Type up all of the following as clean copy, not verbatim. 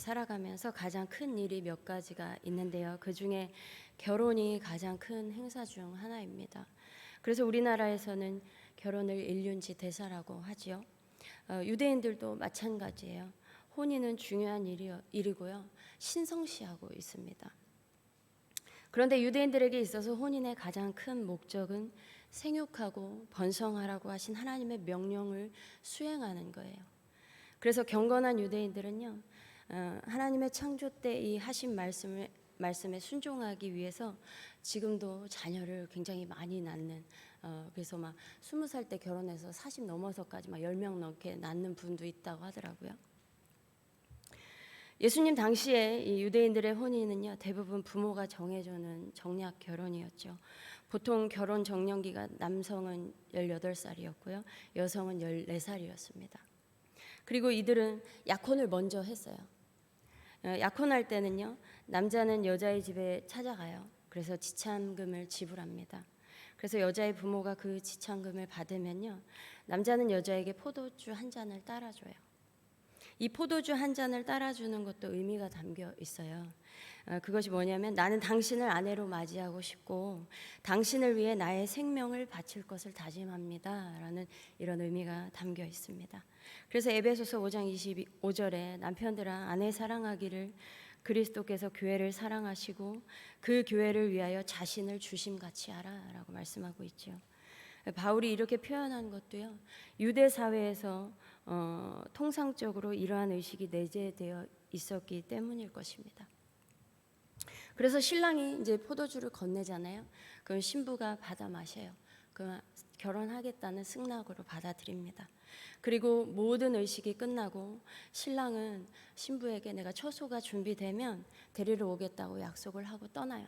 살아가면서 가장 큰 일이 몇 가지가 있는데요. 그 중에 결혼이 가장 큰 행사 중 하나입니다. 그래서 우리나라에서는 결혼을 일륜지 대사라고 하지요. 유대인들도 마찬가지예요. 혼인은 중요한 일이고요. 신성시하고 있습니다. 그런데 유대인들에게 있어서 혼인의 가장 큰 목적은 생육하고 번성하라고 하신 하나님의 명령을 수행하는 거예요. 그래서 경건한 유대인들은요, 하나님의 창조 때 이 하신 말씀에 순종하기 위해서 지금도 자녀를 굉장히 많이 낳는, 그래서 막 20살 때 결혼해서 40 넘어서까지 막 10명 넘게 낳는 분도 있다고 하더라고요. 예수님 당시에 이 유대인들의 혼인은요, 대부분 부모가 정해주는 정략 결혼이었죠. 보통 결혼 정년기가 남성은 18살이었고요, 여성은 14살이었습니다. 그리고 이들은 약혼을 먼저 했어요. 약혼할 때는요, 남자는 여자의 집에 찾아가요. 그래서 지참금을 지불합니다. 그래서 여자의 부모가 그 지참금을 받으면요, 남자는 여자에게 포도주 한 잔을 따라줘요. 이 포도주 한 잔을 따라주는 것도 의미가 담겨 있어요. 그것이 뭐냐면, 나는 당신을 아내로 맞이하고 싶고 당신을 위해 나의 생명을 바칠 것을 다짐합니다 라는 이런 의미가 담겨 있습니다. 그래서 에베소서 5장 25절에 남편들아 아내 사랑하기를 그리스도께서 교회를 사랑하시고 그 교회를 위하여 자신을 주심같이 하라 라고 말씀하고 있죠. 바울이 이렇게 표현한 것도요, 유대 사회에서 통상적으로 이러한 의식이 내재되어 있었기 때문일 것입니다. 그래서 신랑이 이제 포도주를 건네잖아요. 그럼 신부가 받아 마셔요. 그 결혼하겠다는 승낙으로 받아들입니다. 그리고 모든 의식이 끝나고 신랑은 신부에게 내가 처소가 준비되면 데리러 오겠다고 약속을 하고 떠나요.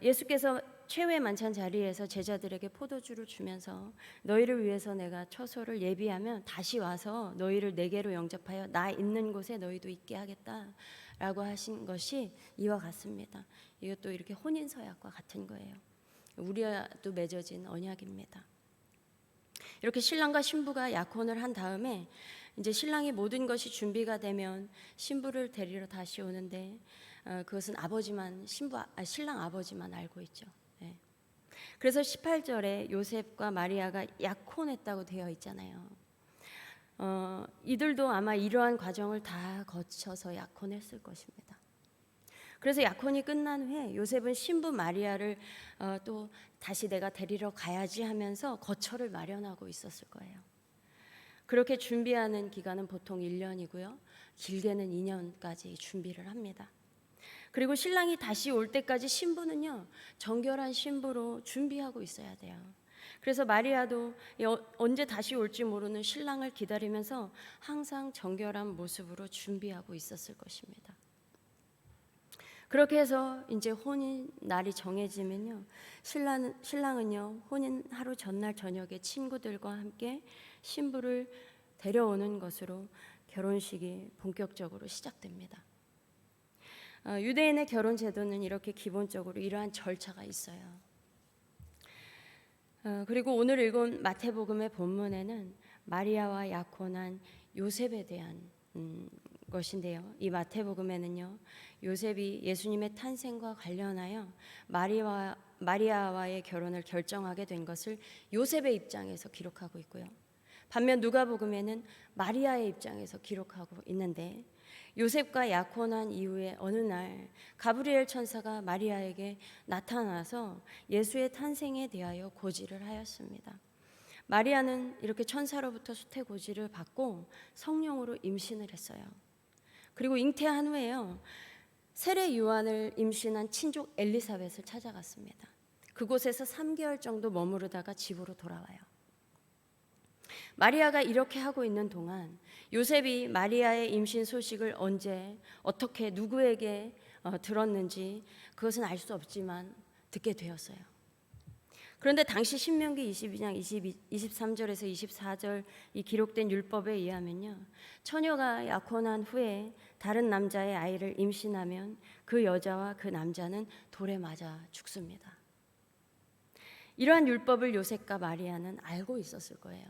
예수께서 최후의 만찬 자리에서 제자들에게 포도주를 주면서 너희를 위해서 내가 처소를 예비하면 다시 와서 너희를 내게로 영접하여 나 있는 곳에 너희도 있게 하겠다라고 하신 것이 이와 같습니다. 이것도 이렇게 혼인서약과 같은 거예요. 우리와도 맺어진 언약입니다. 이렇게 신랑과 신부가 약혼을 한 다음에 이제 신랑이 모든 것이 준비가 되면 신부를 데리러 다시 오는데 그것은 신랑 아버지만 알고 있죠. 네. 그래서 18절에 요셉과 마리아가 약혼했다고 되어 있잖아요. 이들도 아마 이러한 과정을 다 거쳐서 약혼했을 것입니다. 그래서 약혼이 끝난 후에 요셉은 신부 마리아를 또 다시 내가 데리러 가야지 하면서 거처를 마련하고 있었을 거예요. 그렇게 준비하는 기간은 보통 1년이고요. 길게는 2년까지 준비를 합니다. 그리고 신랑이 다시 올 때까지 신부는요, 정결한 신부로 준비하고 있어야 돼요. 그래서 마리아도 언제 다시 올지 모르는 신랑을 기다리면서 항상 정결한 모습으로 준비하고 있었을 것입니다. 그렇게 해서 이제 혼인 날이 정해지면요, 신랑은요, 혼인 하루 전날 저녁에 친구들과 함께 신부를 데려오는 것으로 결혼식이 본격적으로 시작됩니다. 유대인의 결혼 제도는 이렇게 기본적으로 이러한 절차가 있어요. 그리고 오늘 읽은 마태복음의 본문에는 마리아와 약혼한 요셉에 대한 것인데요. 이 마태복음에는요, 요셉이 예수님의 탄생과 관련하여 마리아와의 결혼을 결정하게 된 것을 요셉의 입장에서 기록하고 있고요. 반면 누가복음에는 마리아의 입장에서 기록하고 있는데, 요셉과 약혼한 이후에 어느 날 가브리엘 천사가 마리아에게 나타나서 예수의 탄생에 대하여 고지를 하였습니다. 마리아는 이렇게 천사로부터 수태고지를 받고 성령으로 임신을 했어요. 그리고 잉태한 후에요, 세례 요한을 임신한 친족 엘리사벳을 찾아갔습니다. 그곳에서 3개월 정도 머무르다가 집으로 돌아와요. 마리아가 이렇게 하고 있는 동안 요셉이 마리아의 임신 소식을 언제 어떻게 누구에게 들었는지 그것은 알 수 없지만 듣게 되었어요. 그런데 당시 신명기 22장 23절에서 24절 이 기록된 율법에 의하면요, 처녀가 약혼한 후에 다른 남자의 아이를 임신하면 그 여자와 그 남자는 돌에 맞아 죽습니다. 이러한 율법을 요셉과 마리아는 알고 있었을 거예요.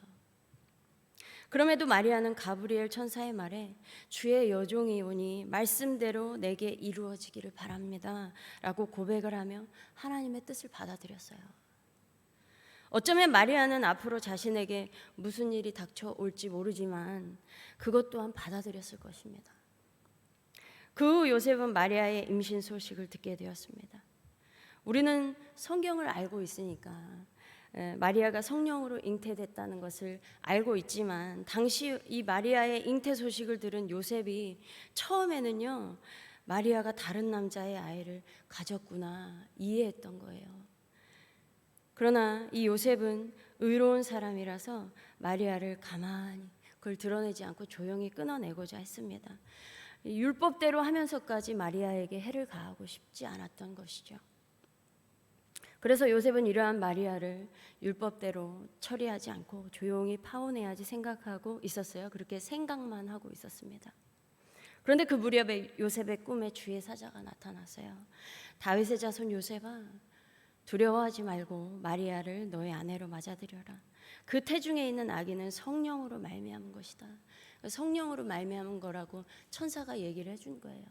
그럼에도 마리아는 가브리엘 천사의 말에 주의 여종이 오니 말씀대로 내게 이루어지기를 바랍니다 라고 고백을 하며 하나님의 뜻을 받아들였어요. 어쩌면 마리아는 앞으로 자신에게 무슨 일이 닥쳐올지 모르지만 그것 또한 받아들였을 것입니다. 그 후 요셉은 마리아의 임신 소식을 듣게 되었습니다. 우리는 성경을 알고 있으니까 마리아가 성령으로 잉태됐다는 것을 알고 있지만 당시 이 마리아의 잉태 소식을 들은 요셉이 처음에는요, 마리아가 다른 남자의 아이를 가졌구나 이해했던 거예요. 그러나 이 요셉은 의로운 사람이라서 마리아를 가만히 그걸 드러내지 않고 조용히 끊어내고자 했습니다. 율법대로 하면서까지 마리아에게 해를 가하고 싶지 않았던 것이죠. 그래서 요셉은 이러한 마리아를 율법대로 처리하지 않고 조용히 파혼해야지 생각하고 있었어요. 그렇게 생각만 하고 있었습니다. 그런데 그 무렵에 요셉의 꿈에 주의 사자가 나타났어요. 다윗의 자손 요셉아, 두려워하지 말고 마리아를 너의 아내로 맞아들여라. 그 태중에 있는 아기는 성령으로 말미암은 것이다. 성령으로 말미암은 거라고 천사가 얘기를 해준 거예요.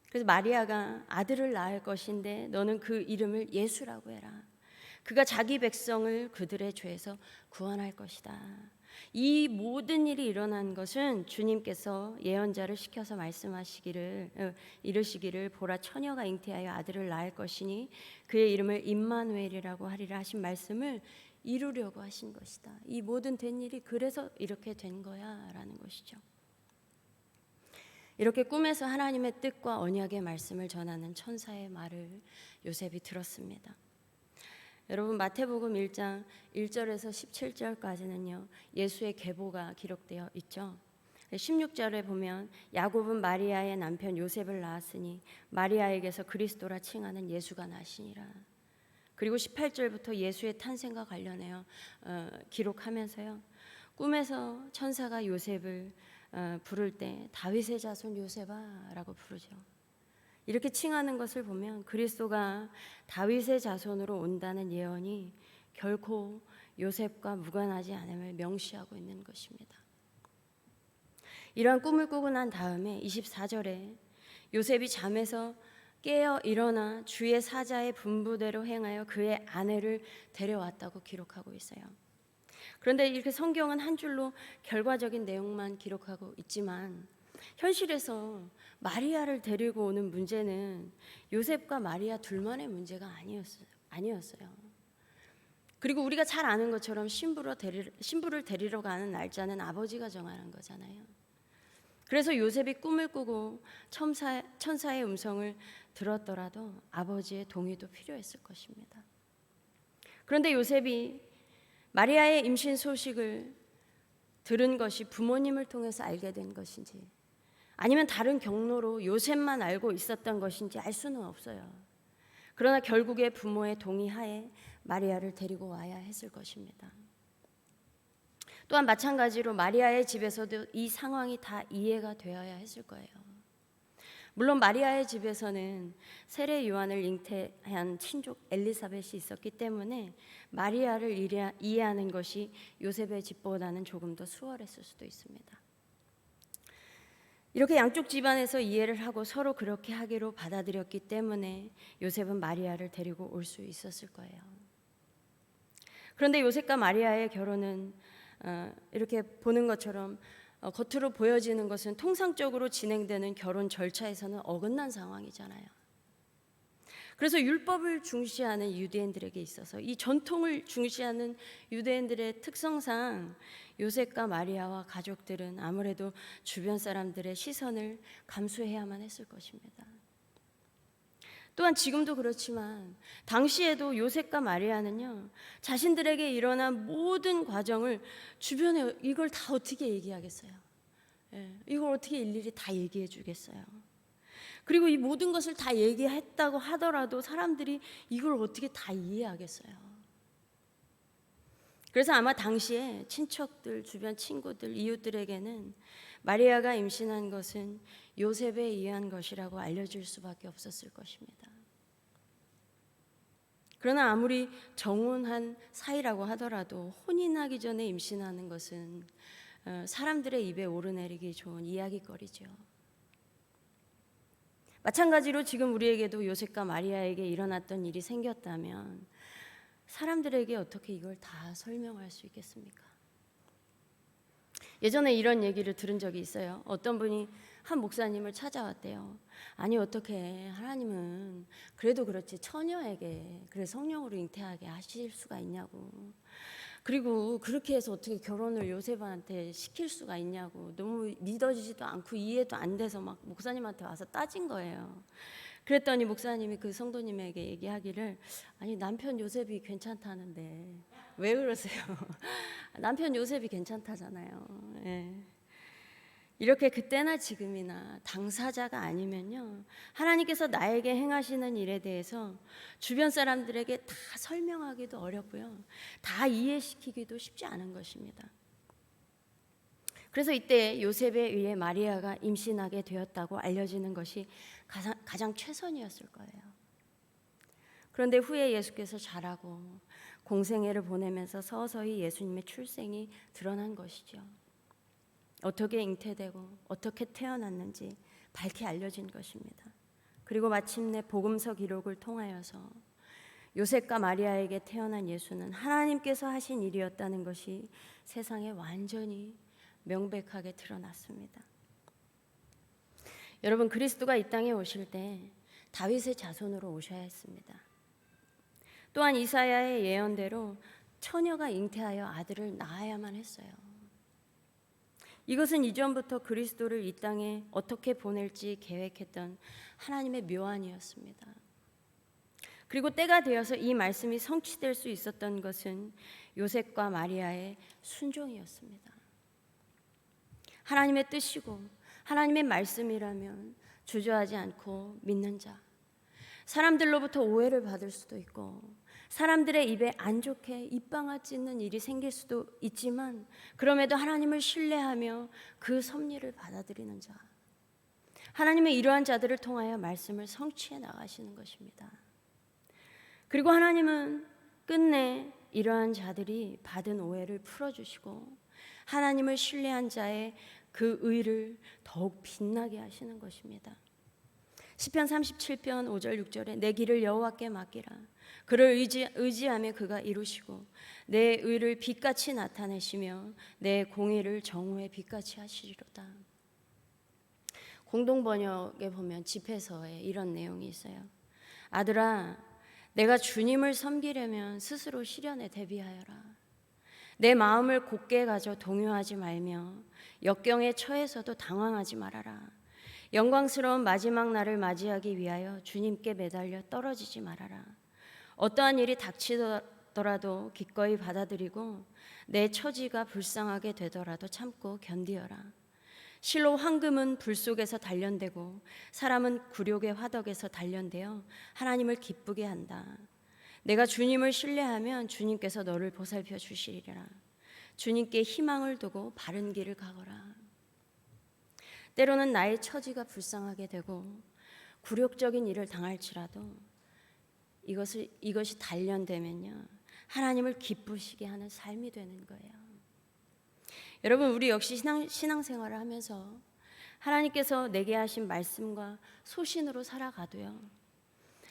그래서 마리아가 아들을 낳을 것인데 너는 그 이름을 예수라고 해라. 그가 자기 백성을 그들의 죄에서 구원할 것이다. 이 모든 일이 일어난 것은 주님께서 예언자를 시켜서 이르시기를 보라 처녀가 잉태하여 아들을 낳을 것이니 그의 이름을 임마누엘이라고 하리라 하신 말씀을 이루려고 하신 것이다. 이 모든 된 일이 그래서 이렇게 된 거야라는 것이죠. 이렇게 꿈에서 하나님의 뜻과 언약의 말씀을 전하는 천사의 말을 요셉이 들었습니다. 여러분, 마태복음 1장 1절에서 17절까지는요 예수의 계보가 기록되어 있죠. 16절에 보면 야곱은 마리아의 남편 요셉을 낳았으니 마리아에게서 그리스도라 칭하는 예수가 나시니라. 그리고 18절부터 예수의 탄생과 관련해요 기록하면서요 꿈에서 천사가 요셉을 부를 때 다윗의 자손 요셉아라고 부르죠. 이렇게 칭하는 것을 보면 그리스도가 다윗의 자손으로 온다는 예언이 결코 요셉과 무관하지 않음을 명시하고 있는 것입니다. 이러한 꿈을 꾸고 난 다음에 24절에 요셉이 잠에서 깨어 일어나 주의 사자의 분부대로 행하여 그의 아내를 데려왔다고 기록하고 있어요. 그런데 이렇게 성경은 한 줄로 결과적인 내용만 기록하고 있지만 현실에서 마리아를 데리고 오는 문제는 요셉과 마리아 둘만의 문제가 아니었어요. 그리고 우리가 잘 아는 것처럼 신부를 데리러 가는 날짜는 아버지가 정하는 거잖아요. 그래서 요셉이 꿈을 꾸고 천사의 음성을 들었더라도 아버지의 동의도 필요했을 것입니다. 그런데 요셉이 마리아의 임신 소식을 들은 것이 부모님을 통해서 알게 된 것인지 아니면 다른 경로로 요셉만 알고 있었던 것인지 알 수는 없어요. 그러나 결국에 부모의 동의하에 마리아를 데리고 와야 했을 것입니다. 또한 마찬가지로 마리아의 집에서도 이 상황이 다 이해가 되어야 했을 거예요. 물론 마리아의 집에서는 세례 요한을 잉태한 친족 엘리사벳이 있었기 때문에 마리아를 이해하는 것이 요셉의 집보다는 조금 더 수월했을 수도 있습니다. 이렇게 양쪽 집안에서 이해를 하고 서로 그렇게 하기로 받아들였기 때문에 요셉은 마리아를 데리고 올 수 있었을 거예요. 그런데 요셉과 마리아의 결혼은 이렇게 보는 것처럼 겉으로 보여지는 것은 통상적으로 진행되는 결혼 절차에서는 어긋난 상황이잖아요. 그래서 율법을 중시하는 유대인들에게 있어서 이 전통을 중시하는 유대인들의 특성상 요셉과 마리아와 가족들은 아무래도 주변 사람들의 시선을 감수해야만 했을 것입니다. 또한 지금도 그렇지만 당시에도 요셉과 마리아는요 자신들에게 일어난 모든 과정을 주변에 이걸 다 어떻게 얘기하겠어요? 이걸 어떻게 일일이 다 얘기해 주겠어요? 그리고 이 모든 것을 다 얘기했다고 하더라도 사람들이 이걸 어떻게 다 이해하겠어요? 그래서 아마 당시에 친척들, 주변 친구들, 이웃들에게는 마리아가 임신한 것은 요셉에 의한 것이라고 알려줄 수밖에 없었을 것입니다. 그러나 아무리 정혼한 사이라고 하더라도 혼인하기 전에 임신하는 것은 사람들의 입에 오르내리기 좋은 이야기거리죠. 마찬가지로 지금 우리에게도 요셉과 마리아에게 일어났던 일이 생겼다면 사람들에게 어떻게 이걸 다 설명할 수 있겠습니까? 예전에 이런 얘기를 들은 적이 있어요. 어떤 분이 한 목사님을 찾아왔대요. 아니 어떻게 하나님은 그래도 그렇지 처녀에게 그래 성령으로 잉태하게 하실 수가 있냐고. 그리고 그렇게 해서 어떻게 결혼을 요셉한테 시킬 수가 있냐고. 너무 믿어지지도 않고 이해도 안 돼서 막 목사님한테 와서 따진 거예요. 그랬더니 목사님이 그 성도님에게 얘기하기를 아니 남편 요셉이 괜찮다는데 왜 그러세요? 남편 요셉이 괜찮다잖아요. 예. 이렇게 그때나 지금이나 당사자가 아니면요 하나님께서 나에게 행하시는 일에 대해서 주변 사람들에게 다 설명하기도 어렵고요 다 이해시키기도 쉽지 않은 것입니다. 그래서 이때 요셉에 의해 마리아가 임신하게 되었다고 알려지는 것이 가장 최선이었을 거예요. 그런데 후에 예수께서 자라고 공생애를 보내면서 서서히 예수님의 출생이 드러난 것이죠. 어떻게 잉태되고 어떻게 태어났는지 밝히 알려진 것입니다. 그리고 마침내 복음서 기록을 통하여서 요셉과 마리아에게 태어난 예수는 하나님께서 하신 일이었다는 것이 세상에 완전히 명백하게 드러났습니다. 여러분, 그리스도가 이 땅에 오실 때 다윗의 자손으로 오셔야 했습니다. 또한 이사야의 예언대로 처녀가 잉태하여 아들을 낳아야만 했어요. 이것은 이전부터 그리스도를 이 땅에 어떻게 보낼지 계획했던 하나님의 묘안이었습니다. 그리고 때가 되어서 이 말씀이 성취될 수 있었던 것은 요셉과 마리아의 순종이었습니다. 하나님의 뜻이고 하나님의 말씀이라면 주저하지 않고 믿는 자, 사람들로부터 오해를 받을 수도 있고 사람들의 입에 안 좋게 입방아 찢는 일이 생길 수도 있지만 그럼에도 하나님을 신뢰하며 그 섭리를 받아들이는 자, 하나님의 이러한 자들을 통하여 말씀을 성취해 나가시는 것입니다. 그리고 하나님은 끝내 이러한 자들이 받은 오해를 풀어주시고 하나님을 신뢰한 자의 그 의를 더욱 빛나게 하시는 것입니다. 시편 37편 5절 6절에 내 길을 여호와께 맡기라. 그를 의지하며 그가 이루시고 내 의를 빛같이 나타내시며 내 공의를 정오의 빛같이 하시리로다. 공동번역에 보면 집회서에 이런 내용이 있어요. 아들아, 내가 주님을 섬기려면 스스로 시련에 대비하여라. 내 마음을 곧게 가져 동요하지 말며 역경에 처해서도 당황하지 말아라. 영광스러운 마지막 날을 맞이하기 위하여 주님께 매달려 떨어지지 말아라. 어떠한 일이 닥치더라도 기꺼이 받아들이고 내 처지가 불쌍하게 되더라도 참고 견디어라. 실로 황금은 불 속에서 단련되고 사람은 굴욕의 화덕에서 단련되어 하나님을 기쁘게 한다. 내가 주님을 신뢰하면 주님께서 너를 보살펴 주시리라. 주님께 희망을 두고 바른 길을 가거라. 때로는 나의 처지가 불쌍하게 되고 굴욕적인 일을 당할지라도 이것이 단련되면요 하나님을 기쁘시게 하는 삶이 되는 거예요. 여러분, 우리 역시 신앙생활을 하면서 하나님께서 내게 하신 말씀과 소신으로 살아가도요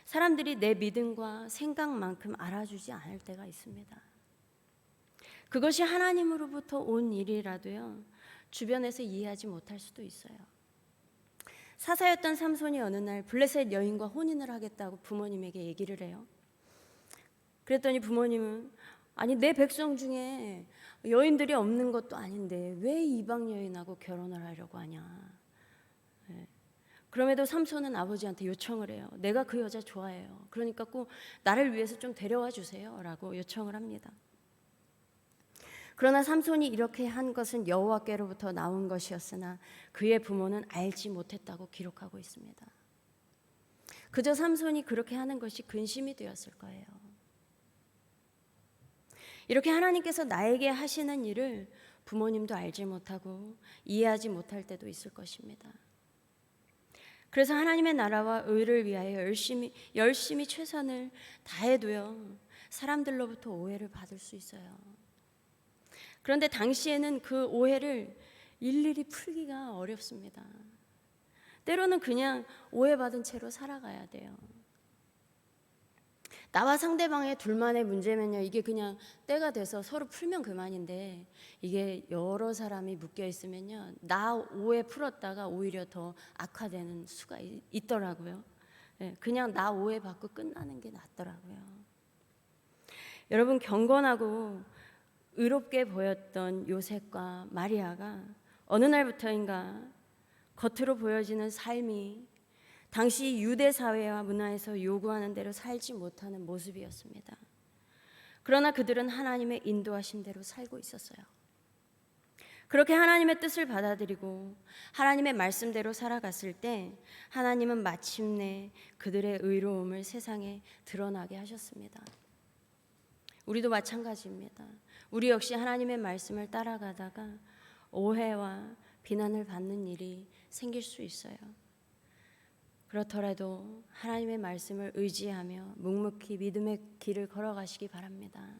사람들이 내 믿음과 생각만큼 알아주지 않을 때가 있습니다. 그것이 하나님으로부터 온 일이라도요 주변에서 이해하지 못할 수도 있어요. 사사였던 삼손이 어느 날 블레셋 여인과 혼인을 하겠다고 부모님에게 얘기를 해요. 그랬더니 부모님은 아니 내 백성 중에 여인들이 없는 것도 아닌데 왜 이방 여인하고 결혼을 하려고 하냐. 그럼에도 삼손은 아버지한테 요청을 해요. 내가 그 여자 좋아해요. 그러니까 꼭 나를 위해서 좀 데려와 주세요 라고 요청을 합니다. 그러나 삼손이 이렇게 한 것은 여호와께로부터 나온 것이었으나 그의 부모는 알지 못했다고 기록하고 있습니다. 그저 삼손이 그렇게 하는 것이 근심이 되었을 거예요. 이렇게 하나님께서 나에게 하시는 일을 부모님도 알지 못하고 이해하지 못할 때도 있을 것입니다. 그래서 하나님의 나라와 의를 위하여 열심히 최선을 다해도요, 사람들로부터 오해를 받을 수 있어요. 그런데 당시에는 그 오해를 일일이 풀기가 어렵습니다. 때로는 그냥 오해받은 채로 살아가야 돼요. 나와 상대방의 둘만의 문제면요, 이게 그냥 때가 돼서 서로 풀면 그만인데, 이게 여러 사람이 묶여 있으면요, 나 오해 풀었다가 오히려 더 악화되는 수가 있더라고요. 그냥 나 오해 받고 끝나는 게 낫더라고요. 여러분, 경건하고 의롭게 보였던 요셉과 마리아가 어느 날부터인가 겉으로 보여지는 삶이 당시 유대 사회와 문화에서 요구하는 대로 살지 못하는 모습이었습니다. 그러나 그들은 하나님의 인도하심대로 살고 있었어요. 그렇게 하나님의 뜻을 받아들이고 하나님의 말씀대로 살아갔을 때 하나님은 마침내 그들의 의로움을 세상에 드러나게 하셨습니다. 우리도 마찬가지입니다. 우리 역시 하나님의 말씀을 따라가다가 오해와 비난을 받는 일이 생길 수 있어요. 그렇더라도 하나님의 말씀을 의지하며 묵묵히 믿음의 길을 걸어가시기 바랍니다.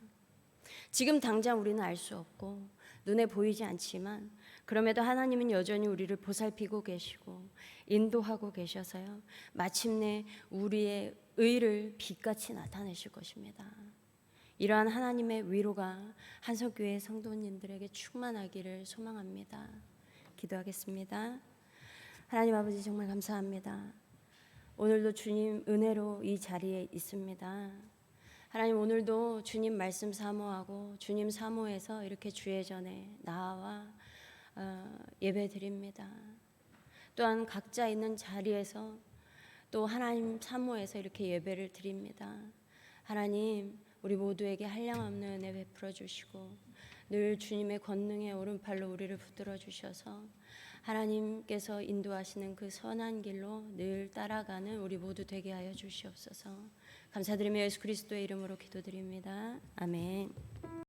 지금 당장 우리는 알 수 없고 눈에 보이지 않지만 그럼에도 하나님은 여전히 우리를 보살피고 계시고 인도하고 계셔서요, 마침내 우리의 의를 빛같이 나타내실 것입니다. 이러한 하나님의 위로가 한석교회 성도님들에게 충만하기를 소망합니다. 기도하겠습니다. 하나님 아버지, 정말 감사합니다. 오늘도 주님 은혜로 이 자리에 있습니다. 하나님, 오늘도 주님 말씀 사모하고 주님 사모해서 이렇게 주의 전에 나와 예배 드립니다. 또한 각자 있는 자리에서 또 하나님 사모해서 이렇게 예배를 드립니다. 하나님, 우리 모두에게 한량없는 은혜 베풀어 주시고 늘 주님의 권능의 오른팔로 우리를 붙들어 주셔서 하나님께서 인도하시는 그 선한 길로 늘 따라가는 우리 모두 되게 하여 주시옵소서. 감사드리며 예수 그리스도의 이름으로 기도드립니다. 아멘.